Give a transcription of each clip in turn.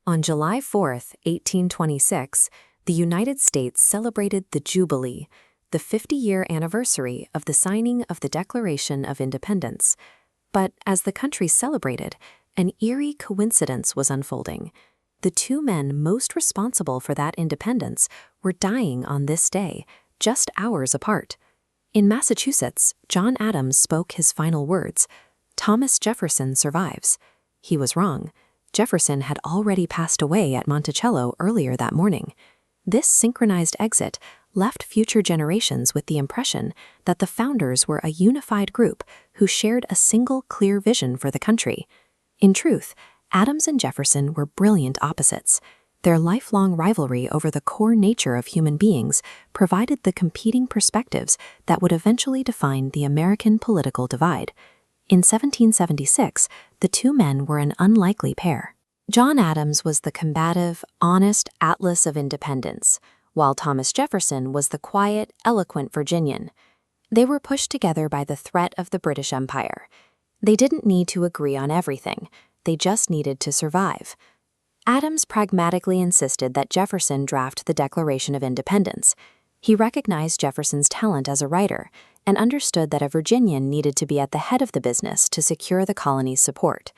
On July 4, 1826, the United States celebrated the Jubilee, the 50-year anniversary of the signing of the Declaration of Independence. But as the country celebrated, an eerie coincidence was unfolding. The two men most responsible for that independence were dying on this day, just hours apart. In Massachusetts, John Adams spoke his final words. Thomas Jefferson survives. He was wrong. Jefferson had already passed away at Monticello earlier that morning. This synchronized exit left future generations with the impression that the founders were a unified group who shared a single clear vision for the country. In truth, Adams and Jefferson were brilliant opposites. Their lifelong rivalry over the core nature of human beings provided the competing perspectives that would eventually define the American political divide. In 1776, the two men were an unlikely pair. John Adams was the combative, honest Atlas of independence, while Thomas Jefferson was the quiet, eloquent Virginian. They were pushed together by the threat of the British Empire. They didn't need to agree on everything. They just needed to survive. Adams pragmatically insisted that Jefferson draft the Declaration of Independence. He recognized Jefferson's talent as a writer and understood that a Virginian needed to be at the head of the business to secure the colony's support.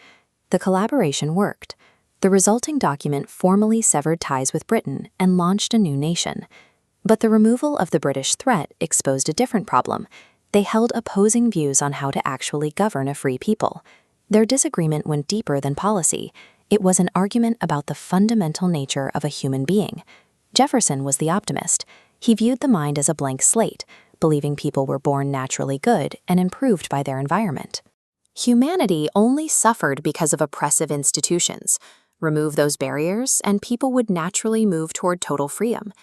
The collaboration worked. The resulting document formally severed ties with Britain and launched a new nation. But the removal of the British threat exposed a different problem. They held opposing views on how to actually govern a free people. Their disagreement went deeper than policy. It was an argument about the fundamental nature of a human being. Jefferson was the optimist. He viewed the mind as a blank slate, believing people were born naturally good and improved by their environment. Humanity only suffered because of oppressive institutions. Remove those barriers, and people would naturally move toward total freedom.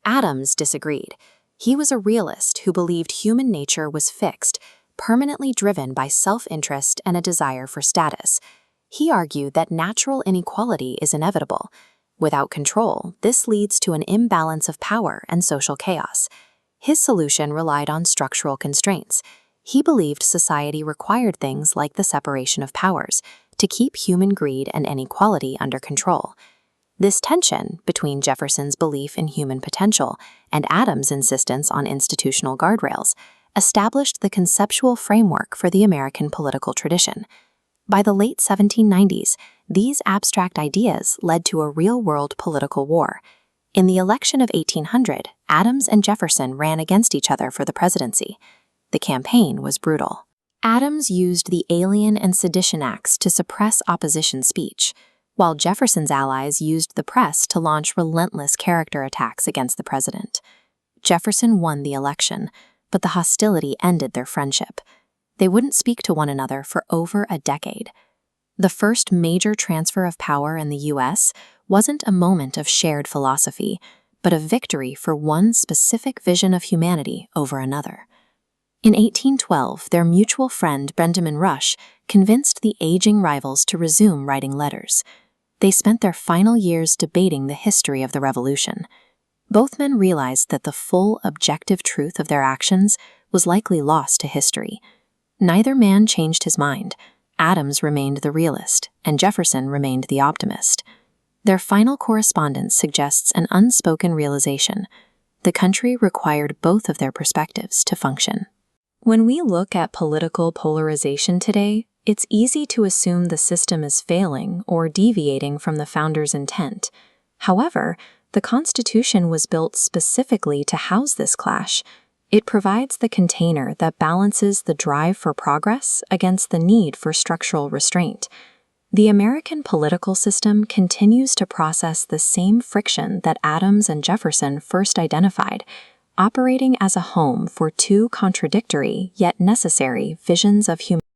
Adams disagreed. He was a realist who believed human nature was fixed, permanently driven by self-interest and a desire for status. He argued that natural inequality is inevitable. Without control, this leads to an imbalance of power and social chaos. His solution relied on structural constraints. He believed society required things like the separation of powers to keep human greed and inequality under control. This tension between Jefferson's belief in human potential and Adams' insistence on institutional guardrails established the conceptual framework for the American political tradition. By the late 1790s, these abstract ideas led to a real-world political war. In the election of 1800, Adams and Jefferson ran against each other for the presidency. The campaign was brutal. Adams used the Alien and Sedition Acts to suppress opposition speech, while Jefferson's allies used the press to launch relentless character attacks against the president. Jefferson won the election, but the hostility ended their friendship. They wouldn't speak to one another for over a decade. The first major transfer of power in the U.S. wasn't a moment of shared philosophy, but a victory for one specific vision of humanity over another. In 1812, their mutual friend Benjamin Rush convinced the aging rivals to resume writing letters. They spent their final years debating the history of the Revolution. Both men realized that the full, objective truth of their actions was likely lost to history. Neither man changed his mind. Adams remained the realist, and Jefferson remained the optimist. Their final correspondence suggests an unspoken realization. The country required both of their perspectives to function. When we look at political polarization today, it's easy to assume the system is failing or deviating from the founders' intent. However, the Constitution was built specifically to house this clash. It provides the container that balances the drive for progress against the need for structural restraint. The American political system continues to process the same friction that Adams and Jefferson first identified, operating as a home for two contradictory yet necessary visions of humanity.